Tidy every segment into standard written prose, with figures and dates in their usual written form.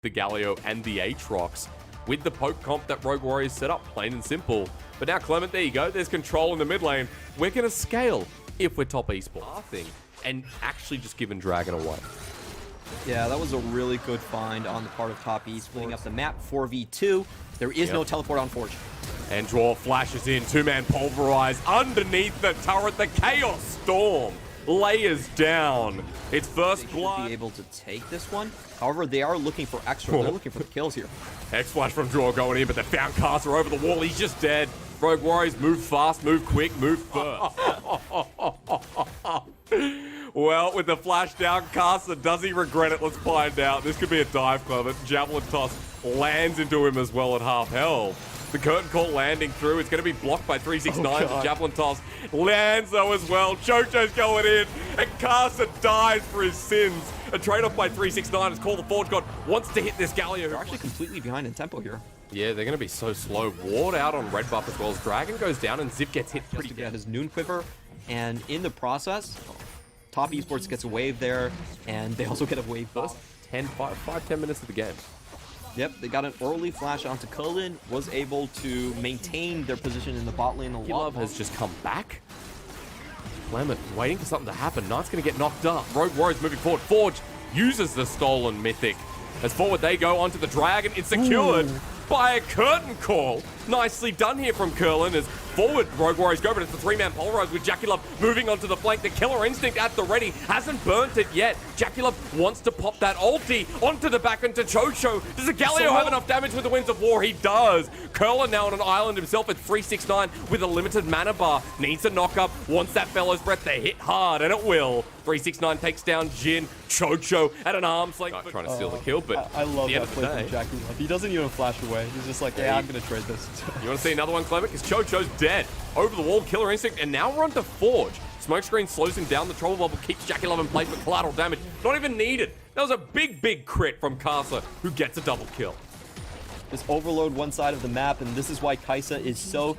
the Galio and the Aatrox with the poke comp that Rogue Warriors set up, plain and simple. But now, Clement, there you go. There's control in the mid lane. We're going to scale if we're top esports thing and actually just giving Dragon away. Yeah, that was a really good find on the part of Top E, splitting up the map 4v2. There is no teleport on Forge. And Draw flashes in, two-man pulverize underneath the turret. The Chaos Storm layers down. It's first blood. They should be able to take this one. However, they are looking for extra. They're looking for the kills here. X-Flash from Draw going in, but they found Carcer over the wall. He's just dead. Rogue Warriors move fast, move quick, move first. Well, with the flash down, Carcer, does he regret it? Let's find out. This could be a dive, Clement. Javelin toss lands into him as well at half health. The curtain call landing through. It's going to be blocked by 369. The javelin toss lands though as well. Chocho's going in, and Carcer dies for his sins. A trade-off by 369 is called. The Forge God wants to hit this Galio. They're actually completely behind in tempo here. Yeah, they're going to be so slow. Ward out on red buff as well as Dragon goes down, and Zip gets hit pretty good. His Noon Quiver, and in the process, Top Esports gets a wave there, and they also get a wave first 10 minutes of the game. Yep, they got an early flash onto Cullen, was able to maintain their position in the bot lane a lot. Love has just come back. Clement waiting for something to happen. Knight's going to get knocked up. Rogue Warriors moving forward. Forge uses the stolen Mythic. As forward they go onto the Dragon. It's secured by a curtain call. Nicely done here from Curlin as forward Rogue Warriors go, but it's the three-man pulverize with Jackie Love moving onto the flank. The Killer Instinct at the ready. Hasn't burnt it yet. Jackie Love wants to pop that ulti onto the back into Chocho. Does the Galio have enough damage with the Winds of War? He does. Curlin now on an island himself at 369 with a limited mana bar. Needs a knock-up. Wants that Fellow's Breath to hit hard, and it will. 369 takes down Jin. Chocho at an arm's length. Trying to steal the kill, but I love that play from Jackie Love. He doesn't even flash away. He's just like, yeah, I'm going to trade this. You want to see another one, Clement? Because Chocho's dead. Over the wall, Killer Instinct, and now we're on to Forge. Smokescreen slows him down. The Trouble Bubble keeps Jackie Love in place for collateral damage. Not even needed. That was a big, big crit from Carcer, who gets a double kill. Just overload one side of the map, and this is why Kaisa is so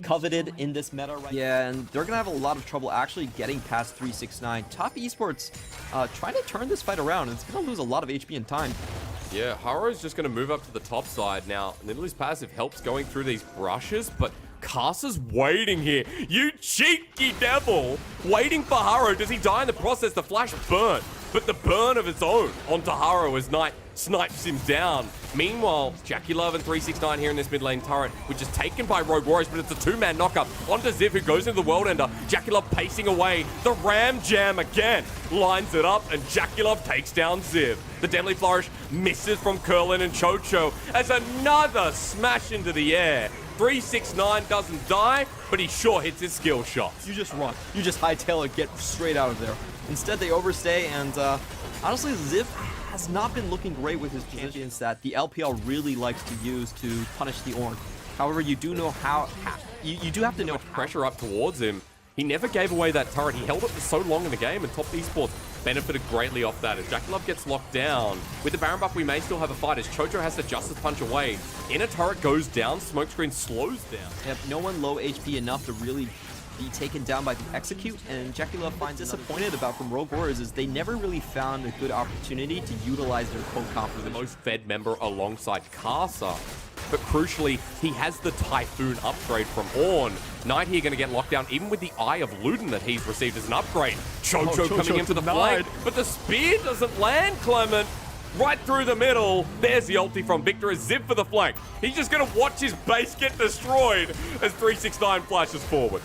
coveted in this meta right now. Yeah, and they're going to have a lot of trouble actually getting past 369. Top Esports trying to turn this fight around, and it's going to lose a lot of HP and time. Yeah, Haro's just going to move up to the top side now. Nidalee passive helps going through these brushes, but Carcer's waiting here. You cheeky devil! Waiting for Haro. Does he die in the process? The flash burnt, but the burn of its own onto Haro as Knight snipes him down. Meanwhile, Jackie Love and 369 here in this mid lane turret, which is taken by Rogue Warriors, but it's a two-man knockup onto Ziv, who goes into the World Ender. Jackie Love pacing away. The Ram Jam again lines it up, and Jackie Love takes down Ziv. The Deadly Flourish misses from Curlin and Chocho as another smash into the air. 369 doesn't die, but he sure hits his skill shots. You just run. You just hightail it, get straight out of there. Instead, they overstay, and honestly, Ziv has not been looking great with his champions that the LPL really likes to use to punish the Ornn. However, you do know how you do have to know pressure up towards him. He never gave away that turret. He held it for so long in the game, and Top Esports benefited greatly off that. As Jackie Love gets locked down, with the Baron buff, we may still have a fight as Chocho has to Justice Punch away. Inner turret goes down, Smokescreen slows down. Yep, no one low HP enough to really be taken down by the execute, and Jackie Love finds disappointed about from Rogue Warriors is they never really found a good opportunity to utilize their co-comp. The most fed member alongside Carcer. But crucially, he has the Typhoon upgrade from Ornn. Knight here going to get locked down, even with the Eye of Luden that he's received as an upgrade. Chocho coming into the flank, but the spear doesn't land, Clement. Right through the middle. There's the ulti from Victor as Zip for the flank. He's just going to watch his base get destroyed as 369 flashes forward.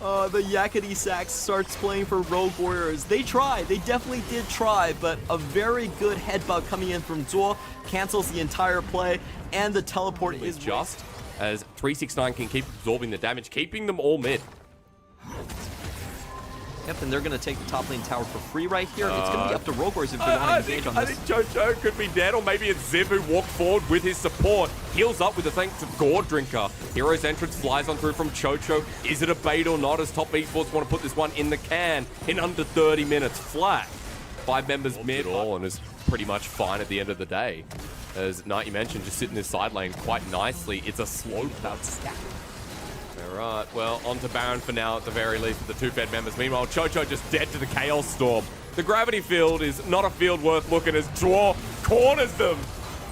The Yakety Sax starts playing for Rogue Warriors. They tried. They definitely did try, but a very good headbutt coming in from Zuo cancels the entire play, and the teleport is just as 369 can keep absorbing the damage, keeping them all mid. Yep, and they're going to take the top lane tower for free right here. It's going to be up to Rogue Warriors if they want to engage on this. I think Chocho could be dead, or maybe it's Ziv who walked forward with his support. Heals up with the thanks of Gore Drinker. Hero's entrance flies on through from Chocho. Is it a bait or not, as Top Esports want to put this one in the can in under 30 minutes flat? 5 members mid all, and is pretty much fine at the end of the day. As Knight, you mentioned, just sitting in this side lane quite nicely. It's a slow cloud stack. Alright, well, on to Baron for now at the very least with the 2 fed members. Meanwhile, Chocho just dead to the Chaos Storm. The gravity field is not a field worth looking as Draw corners them.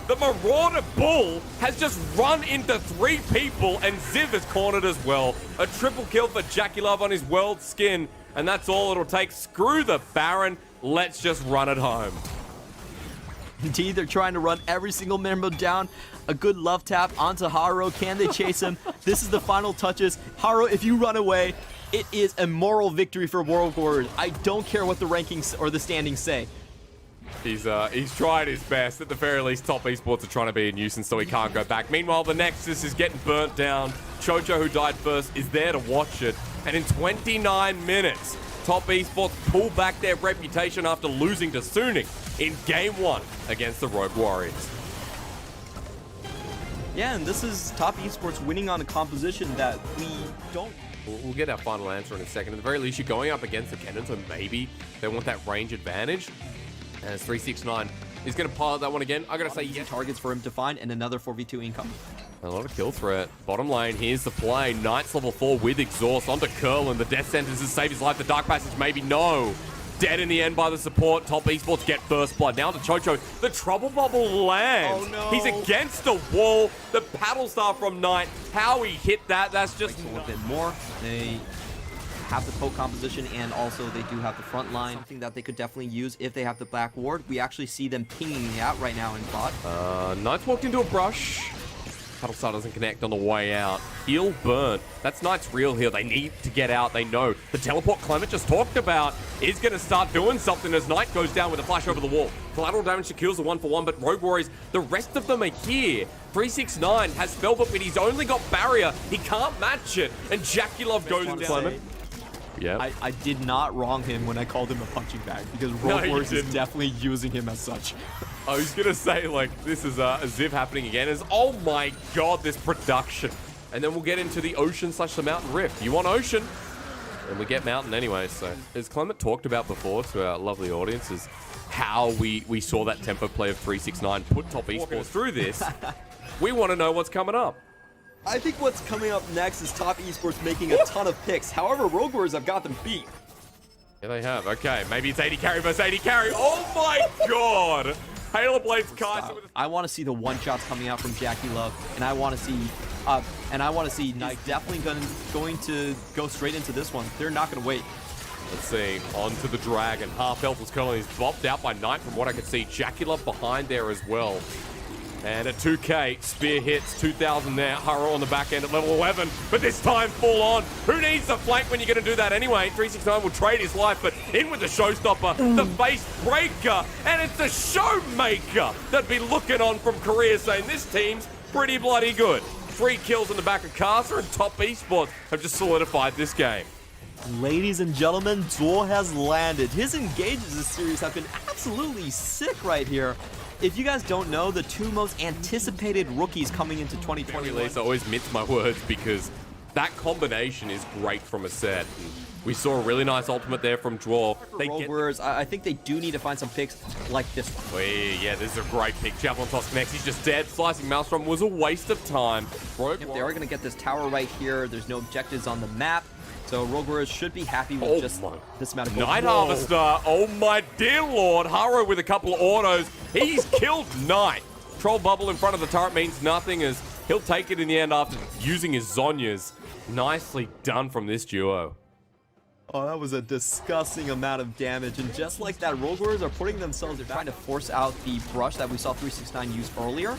The Marauder Bull has just run into 3 people, and Ziv has cornered as well. A triple kill for Jackie Love on his world skin, and that's all it'll take. Screw the Baron. Let's just run it home. Indeed, they're trying to run every single member down. A good love tap onto Haro. Can they chase him? This is the final touches. Haro, if you run away, it is a moral victory for World Warriors. I don't care what the rankings or the standings say. He's tried his best. At the very least, Top Esports are trying to be a nuisance so he can't go back. Meanwhile, the Nexus is getting burnt down. Chocho, who died first, is there to watch it. And in 29 minutes, Top Esports pull back their reputation after losing to Suning in Game 1 against the Rogue Warriors. Yeah, and this is Top Esports winning on a composition that we don't... We'll get our final answer in a second. At the very least, you're going up against the Kennen, so maybe they want that range advantage. As 369 is going to pilot that one again. I got to say, yes. Targets for him to find, and another 4v2 income. A lot of kill threat. Bottom lane, here's the play. Knight's level 4 with exhaust onto Curlin. The death sentence has saved his life. The dark passage, maybe no. Dead in the end by the support. Top Esports get first blood. Now to Chocho. The trouble bubble lands. Oh, no. He's against the wall. The paddle star from Knight. How he hit that, that's just... A little bit more. They have the poke composition, and also they do have the front line. Something that they could definitely use if they have the back ward. We actually see them pinging it out right now in bot. Knight's walked into a brush. Paddle star doesn't connect on the way out. Heal burnt. That's Knight's real heal. They need to get out. They know. The teleport Clement just talked about is going to start doing something as Knight goes down with a flash over the wall. Collateral damage secures the 1-for-1, but Rogue Warriors, the rest of them are here. 369 has Spellbook, but he's only got barrier. He can't match it. And Jackie Love goes down. Clement. Yeah. I did not wrong him when I called him a punching bag, because Rogue Warriors is definitely using him as such. I was going to say, like, this is a Ziv happening again. Is oh my god, this production. And then we'll get into the Ocean / the Mountain Rift. You want Ocean? And we get Mountain anyway. So, as Clement talked about before to our lovely audience, is how we saw that tempo play of 369 put Top Esports through this. We want to know what's coming up. I think what's coming up next is Top Esports making a ton of picks. However, Rogue Warriors have got them beat. Yeah, they have. Okay, maybe it's 80 carry versus 80 carry. Oh my god! Halo Blades cast. I want to see the one-shots coming out from Jackie Love, and I want to see Knight definitely going to go straight into this one. They're not going to wait. Let's see, onto the Dragon. Half health was Curlin. He's bopped out by Knight from what I could see. Jackie Love behind there as well. And at 2k, Spear hits 2,000 there. Haro on the back end at level 11, but this time full on. Who needs the flank when you're going to do that anyway? 369 will trade his life, but in with the showstopper, the face breaker, and it's the showmaker that'd be looking on from Korea saying this team's pretty bloody good. 3 kills in the back of Casa, and Top Esports have just solidified this game. Ladies and gentlemen, Duel has landed. His engages this series have been absolutely sick right here. If you guys don't know, the 2 most anticipated rookies coming into 2020. I always mince my words because that combination is great from a set. We saw a really nice ultimate there from Draw. I think they do need to find some picks like this one. Yeah, this is a great pick. Javelin toss connects. He's just dead. Slicing Maelstrom was a waste of time. If they are going to get this tower right here, there's no objectives on the map. So Rogue Warriors should be happy with just this amount of gold. Night Harvester, oh my dear lord. Haro with a couple of autos. He's killed Knight. Troll bubble in front of the turret means nothing as he'll take it in the end after using his Zhonya's. Nicely done from this duo. Oh, that was a disgusting amount of damage. And just like that, Rogue Warriors are putting themselves, they're trying to force out the brush that we saw 369 use earlier.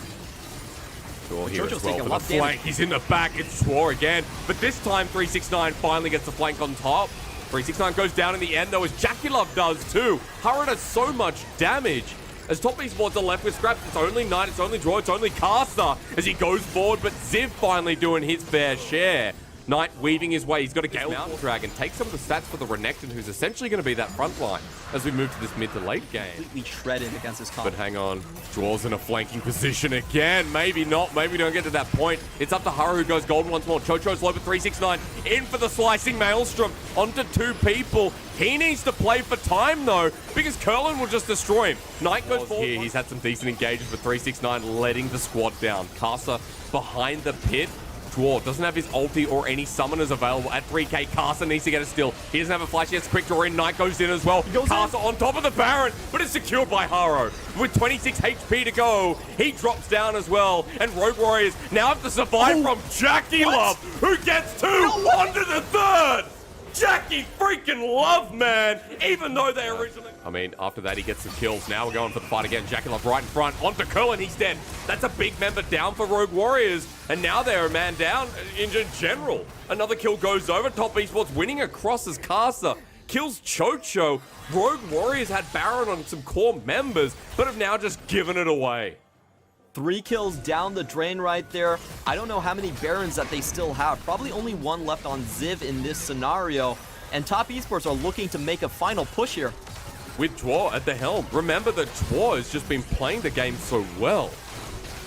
Here as well for the flank. He's in the back. It's Swore again. But this time, 369 finally gets the flank on top. 369 goes down in the end, though, as Jackie Love does too. Haro does so much damage. As Top Esports are left with scraps, it's only Knight, it's only Draw, it's only Caster as he goes forward. But Ziv finally doing his fair share. Knight weaving his way. He's got a Gale Mountain Dragon. Take some of the stats for the Renekton, who's essentially going to be that front line as we move to this mid to late game. Completely shredded against this comp. But hang on. Draw's in a flanking position again. Maybe not. Maybe we don't get to that point. It's up to Haro, who goes golden once more. Chocho's low for 369. In for the slicing Maelstrom. Onto 2 people. He needs to play for time, though, because Curlin will just destroy him. Knight goes forward. Here, he's had some decent engagements with 369, letting the squad down. Casa behind the pit. Dwarf doesn't have his ulti or any summoners available at 3k. Carson needs to get a steal. He doesn't have a flash. He has quick draw in. Knight goes in as well. Carson on top of the Baron, but it's secured by Haro. With 26 HP to go, he drops down as well. And Rogue Warriors now have to survive from Jackie Love, who gets two onto the third. Jackie freaking Love, man, even though they originally... I mean, after that, he gets some kills. Now we're going for the fight again. Jackie Love right in front. Onto Curlin, he's dead. That's a big member down for Rogue Warriors. And now they're a man down in general. Another kill goes over. Top Esports winning across as Casa kills Chocho. Rogue Warriors had Baron on some core members, but have now just given it away. 3 kills down the drain right there. I don't know how many Barons that they still have. Probably only one left on Ziv in this scenario. And Top Esports are looking to make a final push here. With Dwar at the helm. Remember that Dwar has just been playing the game so well.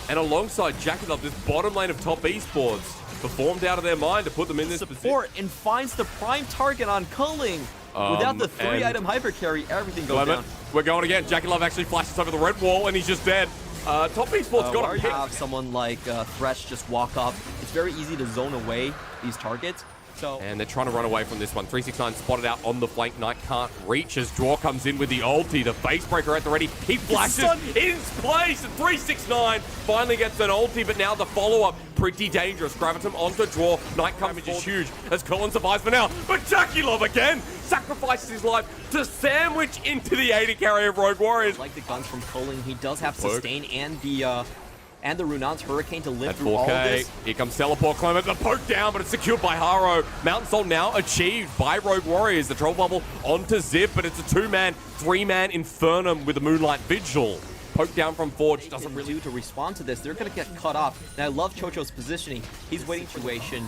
And alongside Jackie Love, this bottom lane of Top Esports performed out of their mind to put them in this support position. And finds the prime target on Culling. Without the 3-item hyper carry, everything goes down. We're going again. Jackie Love actually flashes over the red wall and he's just dead. Top Esports got to have someone like Thresh just walk up. It's very easy to zone away these targets. And they're trying to run away from this one. 369 spotted out on the flank. Knight can't reach as Draw comes in with the ulti. The face breaker at the ready. He flashes in place. And 369 finally gets an ulti, but now the follow-up pretty dangerous. Gravitum onto Draw. Knight comes is huge as Cullen survives for now. But Jackie Love again sacrifices his life to sandwich into the 80 carry of Rogue Warriors. Like the guns from Cullen, he does have sustain and the Runan's Hurricane to live through all of this. Here comes Teleport Clement. The poke down, but it's secured by Haro. Mountain Soul now achieved by Rogue Warriors. The Troll Bubble onto Zip, but it's a 2-man, 3-man Infernum with a Moonlight Vigil. Poke down from Forge doesn't really do to respond to this. They're going to get cut off. And I love Chocho's positioning. He's waiting situation.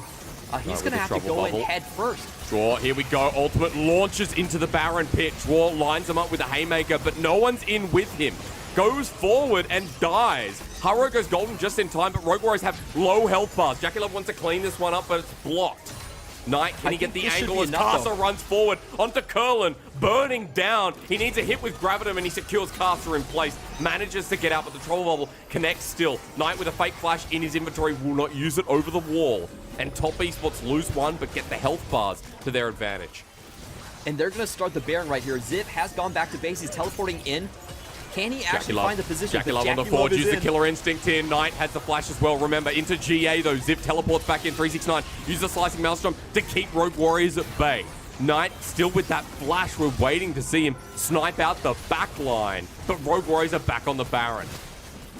He's going to have to go in head first. Draw, here we go. Ultimate launches into the Baron pit. Draw lines him up with a Haymaker, but no one's in with him. Goes forward and dies. Haro goes golden just in time, but Rogue Warriors have low health bars. Jackie Love wants to clean this one up, but it's blocked. Knight, can he get the angle as Casa runs forward onto Curlin, burning down. He needs a hit with Gravitum and he secures Casa in place. Manages to get out, but the Troll Bubble connects still. Knight with a fake flash in his inventory will not use it over the wall. And Top Esports lose one, but get the health bars to their advantage. And they're going to start the Baron right here. Zip has gone back to base. He's teleporting in. Can he actually find the position? Jackie Love on the Forge, use the Killer Instinct in. Knight has the flash as well. Remember, into GA though. Zip teleports back in. 369. Use the Slicing Maelstrom to keep Rogue Warriors at bay. Knight still with that flash. We're waiting to see him snipe out the back line. But Rogue Warriors are back on the Baron.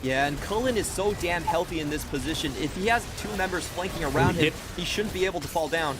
Yeah, and Cullen is so damn healthy in this position. If he has 2 members flanking around him, he shouldn't be able to fall down.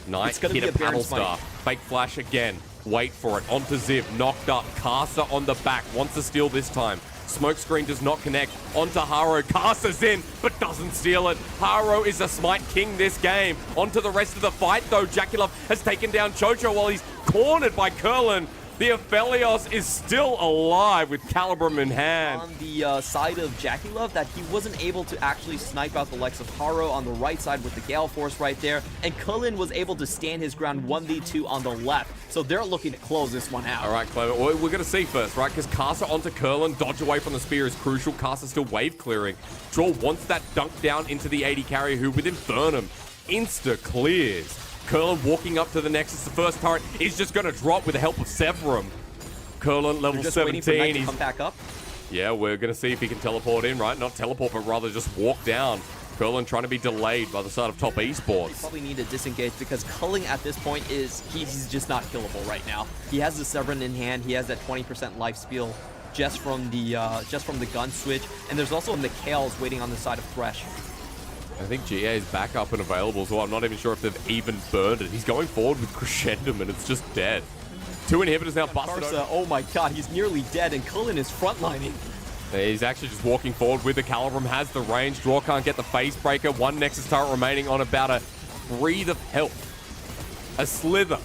Knight hit a Paddle Star. Fake flash again. Wait for it. Onto Ziv. Knocked up. Casa on the back. Wants to steal this time. Smokescreen does not connect. Onto Haro. Casa's in, but doesn't steal it. Haro is the Smite King this game. Onto the rest of the fight, though. Jackie Love has taken down Chocho while he's cornered by Curlin. The Aphelios is still alive with Calibrum in hand. On the side of Jackie Love, that he wasn't able to actually snipe out the likes of Haro on the right side with the Gale Force right there. And Cullen was able to stand his ground 1v2 on the left. So they're looking to close this one out. All right, Clement. Well, we're going to see first, right? Because Casa onto Curlin, dodge away from the spear is crucial. Casa still wave clearing. Draw wants that dunk down into the 80 carrier who with Infernum insta clears. Curlin walking up to the Nexus. The first turret is just going to drop with the help of Severum. Curlin level 17. He's come back up. Yeah, we're going to see if he can teleport in, right? Not teleport, but rather just walk down. Curlin trying to be delayed by the side of Top Esports. They probably need to disengage because Culling at this point is he's just not killable right now. He has the Severin in hand. He has that 20% life steal just from the gun switch, and there's also Mikhail's waiting on the side of Thresh. I think GA is back up and available as well. I'm not even sure if they've even burned it. He's going forward with Crescendum and it's just dead. 2 inhibitors now busted. Oh my god, he's nearly dead and Cullen is frontlining. He's actually just walking forward with the Calibrum, has the range. Draw can't get the face breaker. 1 Nexus turret remaining on about a breathe of health. A slither.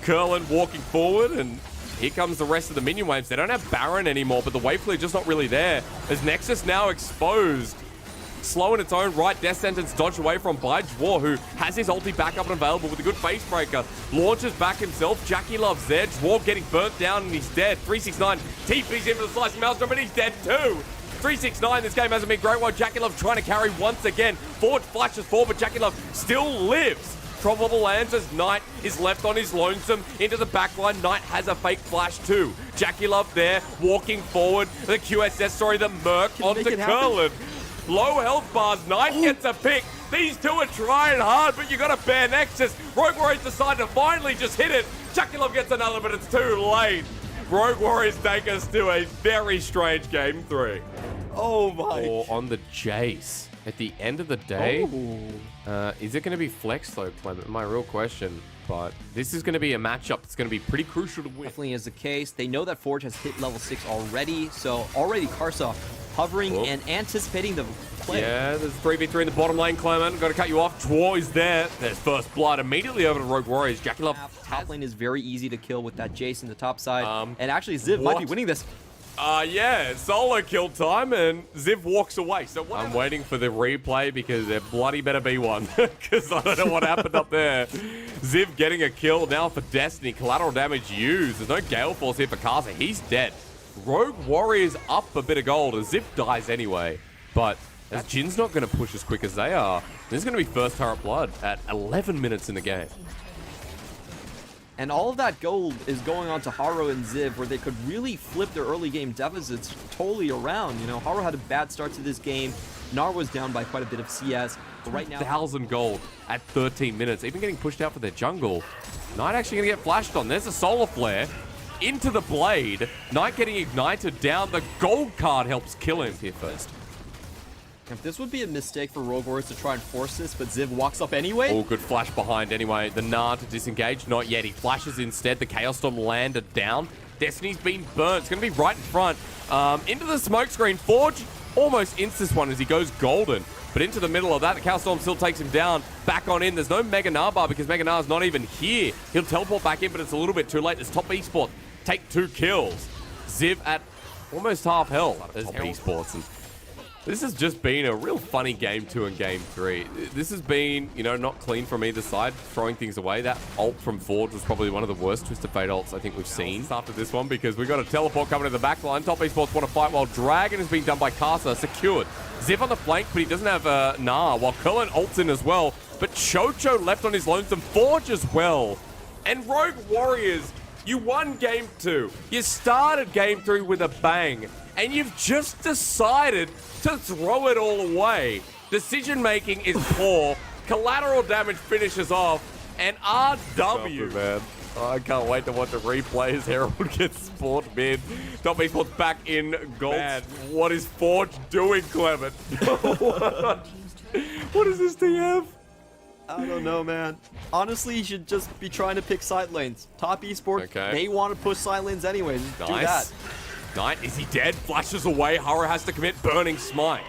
Curlin walking forward and here comes the rest of the minion waves. They don't have Baron anymore, but the wave clear just not really there. As Nexus now exposed. Slow in its own right, Death Sentence dodged away from by Dwar, who has his ulti back up and available with a good face breaker. Launches back himself. Jackie Love's there. Dwar getting burnt down and he's dead. 369 TP's in for the Slicing Maelstrom, but he's dead too. 369, this game hasn't been great while JackieLove trying to carry once again. Forge flashes forward, but JackieLove still lives. Probable lands as Knight is left on his lonesome into the backline. Knight has a fake flash too. JackieLove there, walking forward. The QSS, sorry, the Merc onto Curlin. Low health bars, Knight gets a pick. These two are trying hard, but you got a bare Nexus. Rogue Warriors decide to finally just hit it. JackieLove gets another, but it's too late. Rogue Warriors take us to a very strange game 3. Oh my. Or on the Jace. At the end of the day, is it going to be flex though, Clement? My real question. But this is going to be a matchup that's going to be pretty crucial to win. Definitely is the case. They know that Forge has hit level 6 already, so already Karsa hovering and anticipating the play. Yeah, there's 3v3 in the bottom lane, Clement. Got to cut you off. Draw is there. There's first blood immediately over to Rogue Warriors. JackieLove. Top lane is very easy to kill with that Jace in the top side. And actually, Ziv might be winning this. Yeah, solo kill time, and Ziv walks away. So I'm waiting for the replay because there bloody better be one, because I don't know what happened up there. Ziv getting a kill now for Destiny. Collateral damage used. There's no Gale Force here for Karsa. He's dead. Rogue Warriors up a bit of gold as Ziv dies anyway. But as Jin's not going to push as quick as they are, there's going to be first turret blood at 11 minutes in the game. And all of that gold is going on to Haro and Ziv, where they could really flip their early game deficits totally around. You know, Haro had a bad start to this game. Nar was down by quite a bit of CS. But right now, 1,000 gold at 13 minutes, even getting pushed out for their jungle. Knight actually going to get flashed on. There's a solar flare into the blade. Knight getting ignited down. The gold card helps kill him here first. This would be a mistake for Rogue Warriors to try and force this, but Ziv walks up anyway. Oh, good flash behind anyway. The Gnar to disengage. Not yet. He flashes instead. The Chaos Storm landed down. Destiny's been burnt. It's going to be right in front. Into the smoke screen. Forge almost ints this one as he goes golden. But into the middle of that, the Chaos Storm still takes him down. Back on in. There's no Mega Gnar bar because Mega Gnar's not even here. He'll teleport back in, but it's a little bit too late. This top Esports take 2 kills. Ziv at almost half health. There's top Esports. And this has just been a real funny game 2 and game 3. This has been, you know, not clean from either side, throwing things away. That ult from Forge was probably one of the worst Twisted Fate ults I think we've seen after this one, because we've got a teleport coming to the back line. Top Esports want to fight while Dragon is being done by Karsa. Secured. Ziv on the flank, but he doesn't have Gnar, while Curlin ults in as well. But Chocho left on his lonesome. Forge as well. And Rogue Warriors, you won game 2. You started game 3 with a bang. And you've just decided to throw it all away. Decision making is poor. Collateral damage finishes off. And RW. Man. Oh, I can't wait to watch the replays. Herald gets sport mid. Top Esports back in gold. Man, what is Forge doing, Clement? What is this TF? I don't know, man. Honestly, you should just be trying to pick side lanes. Top Esports, they want to push side lanes anyways. Nice. Do that. Knight, is he dead? Flashes away. Haro has to commit Burning Smite.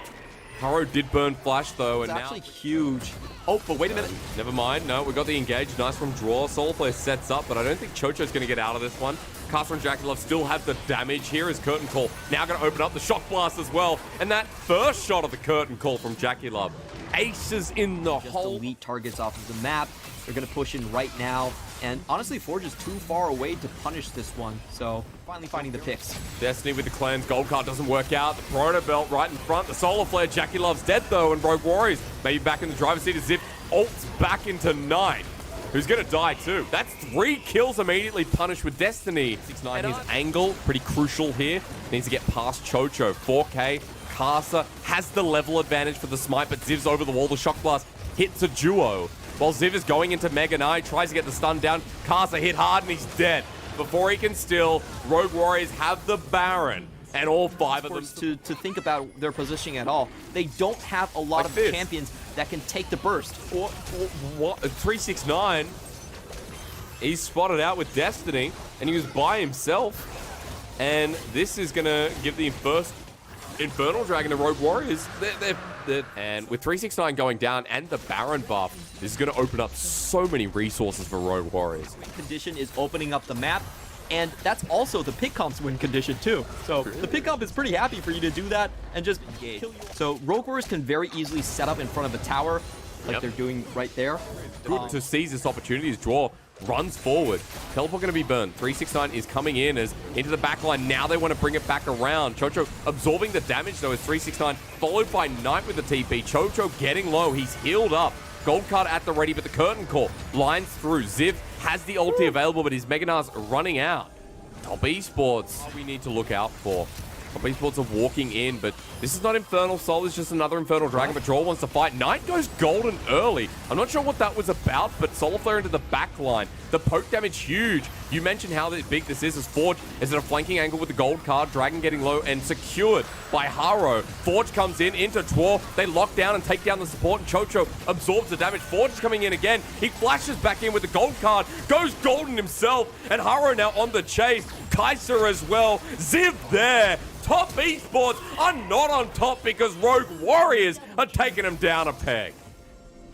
Haro did burn Flash, though, and it's actually huge. Oh, but wait a minute. Never mind. No, we got the engage. Nice from draw. Solarflare sets up, but I don't think Chocho's going to get out of this one. Karsa and JackieLove still have the damage. Here is Curtain Call. Now going to open up the Shock Blast as well. And that first shot of the Curtain Call from JackieLove. Aces in the hole. Elite targets off of the map. They're going to push in right now. And honestly, Forge is too far away to punish this one. So finally finding the picks. Destiny with the Clan's gold card doesn't work out. The Proto Belt right in front. The Solar Flare. JackieLove's dead though. And Rogue Warriors maybe back in the driver's seat as Zip ults back into Knight, who's going to die too. That's 3 kills immediately punished with Destiny. 6-9, his angle, pretty crucial here. Needs to get past Chocho. 4K. Karsa has the level advantage for the smite, but Ziv's over the wall. The Shock Blast hits a duo. While Ziv is going into Mega Knight, tries to get the stun down. Karsa hit hard and he's dead. Before he can steal, Rogue Warriors have the Baron. And all 5 of them. To think about their positioning at all, they don't have a lot of champions that can take the burst. What? 369. He's spotted out with Destiny, and he was by himself. And this is going to give the first Infernal Dragon to Rogue Warriors. And with 369 going down and the Baron buff, this is going to open up so many resources for Rogue Warriors. Condition is opening up the map, and that's also the pick comp's win condition too. So the pick comp is pretty happy for you to do that and just engage. So Rogue Warriors can very easily set up in front of a tower like they're doing right there. Good to seize this opportunity to draw. runs forward. Teleport going to be burned. 369 is coming in as into the backline. Now they want to bring it back around. Chocho absorbing the damage though as 369 followed by Knight with the TP. Chocho getting low. He's healed up. Gold card at the ready, but the curtain call lines through. Ziv has the ulti available, but his Mega Nar's running out. Top Esports, we need to look out for. Top Esports are walking in, but this is not Infernal Soul. It's just another Infernal Dragon, but Draw wants to fight. Knight goes golden early. I'm not sure what that was about, but Solar Flare into the back line. The poke damage huge. You mentioned how big this is as Forge is at a flanking angle with the gold card. Dragon getting low and secured by Haro. Forge comes in into Dwarf. They lock down and take down the support, and Chocho absorbs the damage. Forge is coming in again. He flashes back in with the gold card, goes golden himself, and Haro now on the chase. Kaiser as well. Ziv there. Top Esports are not on top because Rogue Warriors are taking them down a peg.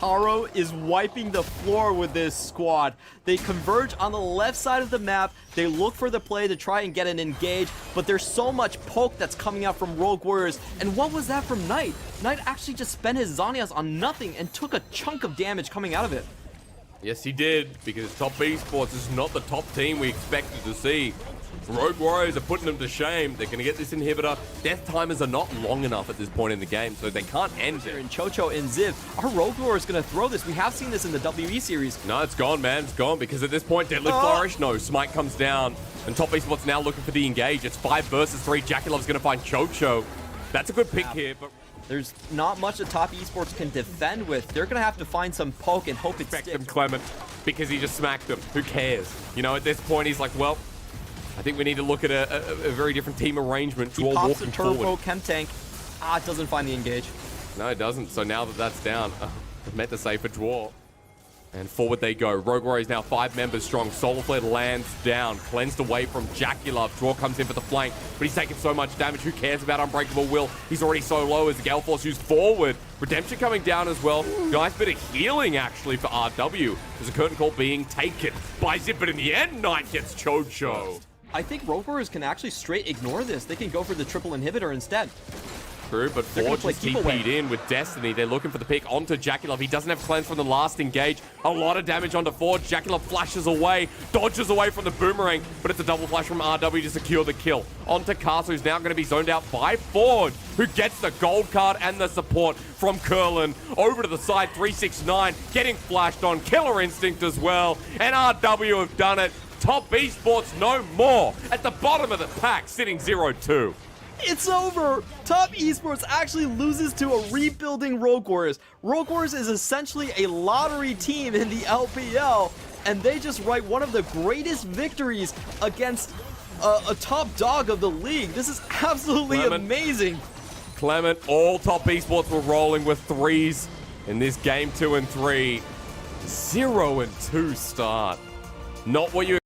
Haro is wiping the floor with this squad. They converge on the left side of the map. They look for the play to try and get an engage, but there's so much poke that's coming out from Rogue Warriors. And what was that from Knight? Knight actually just spent his Zhonya's on nothing and took a chunk of damage coming out of it. Yes, he did, because Top Esports is not the top team we expected to see. Rogue Warriors are putting them to shame. They're going to get this inhibitor. Death timers are not long enough at this point in the game, so they can't end it. And Chocho and Ziv, our Rogue Warriors going to throw this. We have seen this in the WE series. No, it's gone, man. It's gone, because at this point, Deadly Flourish, no, Smite comes down, and Top Esports now looking for the engage. It's 5 versus 3. Jackalove's going to find Chocho. That's a good pick here, but there's not much that Top Esports can defend with. They're going to have to find some poke and hope it sticks. Him, Clement, because he just smacked them. Who cares? You know, at this point, he's like, well, I think we need to look at a very different team arrangement. He pops a turbo chem tank. It doesn't find the engage. No, it doesn't. So now that that's down, I meant to say for Draw. And forward they go. Rogue Warriors now 5 members strong. Solar Flare lands down. Cleansed away from Jackulove. Draw comes in for the flank, but he's taking so much damage. Who cares about Unbreakable Will? He's already so low as the Gale Force used forward. Redemption coming down as well. Nice bit of healing, actually, for RW. There's a curtain call being taken by Zip, but in the end, Knight gets Chocho. I think Rogue Warriors can actually straight ignore this. They can go for the triple inhibitor instead. True, but Forge is TP'd in with Destiny. They're looking for the pick onto Jackulove. He doesn't have cleanse from the last engage. A lot of damage onto Forge. Jackulove flashes away, dodges away from the boomerang, but it's a double flash from RW to secure the kill. Onto Castle, who's now going to be zoned out by Forge, who gets the gold card and the support from Curlin. Over to the side, 369, getting flashed on. Killer Instinct as well, and RW have done it. Top Esports no more. At the bottom of the pack, sitting 0-2. It's over! Top Esports actually loses to a rebuilding Rogue Warriors. Rogue Warriors is essentially a lottery team in the LPL, and they just write one of the greatest victories against a top dog of the league. This is absolutely amazing. Clement, all Top Esports were rolling with 3s in this game 2 and 3. 0-2 start. Not what you